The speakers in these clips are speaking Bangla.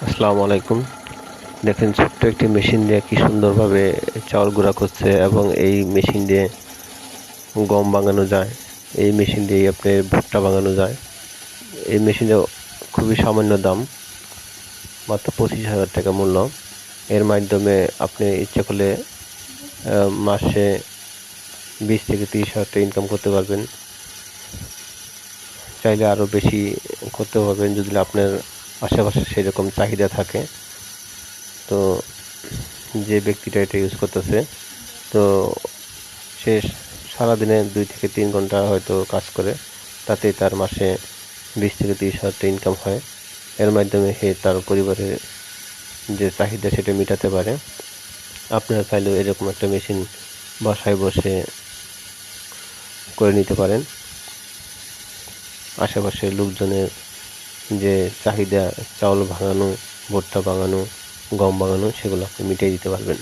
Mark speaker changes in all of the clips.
Speaker 1: আসসালামু আলাইকুম। দেখেন ছোট্ট একটি মেশিন দিয়ে কি সুন্দরভাবে চাউল গুঁড়া করছে এবং এই মেশিন দিয়ে গম ভাঙানো যায়। এই মেশিন দিয়ে আপনার ভুট্টা ভাঙানো যায়। এই মেশিনের খুবই সামান্য দাম, মাত্র 25,000 টাকা মূল্য। এর মাধ্যমে আপনি ইচ্ছা করলে মাসে 20 থেকে 30,000 টাকা ইনকাম করতে পারবেন। চাইলে আরও বেশি করতে পারবেন যদি আপনার আশেপাশে সেরকম চাহিদা থাকে। তো যে ব্যক্তিটা এটা ইউজ করতেছে, তো সে সারাদিনে 2 থেকে 3 ঘন্টা হয়তো কাজ করে, তাতেই তার মাসে 20 থেকে 30,000 টাকা ইনকাম হয়। এর মাধ্যমে সে তার পরিবারের যে চাহিদা সেটা মেটাতে পারে। আপনারা চাইলেও এরকম একটা মেশিন বাসায় বসে করে নিতে পারেন। আশেপাশের লোকজনের যে চাহিদা চাউল ভাঙানো, ভুট্টা ভাঙানো, গম ভাঙানো সেগুলো আপনি মিটিয়ে দিতে পারবেন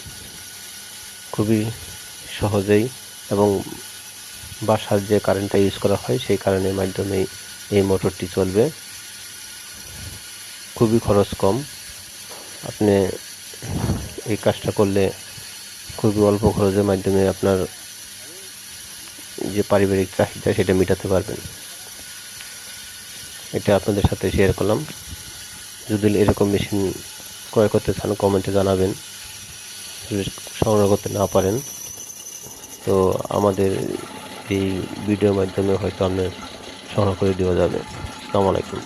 Speaker 1: খুবই সহজেই। এবং বাসার যে কারেন্টটা ইউজ করা হয় সেই কারেন্টের মাধ্যমেই এই মোটরটি চলবে। খুবই খরচ কম। আপনি এই কাজটা করলে খুবই অল্প খরচের মাধ্যমে আপনার যে পারিবারিক চাহিদা সেটা মেটাতে পারবেন। এটা আপনাদের সাথে শেয়ার করলাম। যদি এরকম মেশিন ক্রয় করতে চান কমেন্টে জানাবেন। যদি সংগ্রহ করতে না পারেন তো আমাদের এই ভিডিওর মাধ্যমে হয়তো আপনার সংগ্রহ করে দেওয়া যাবে। আসসালামু আলাইকুম।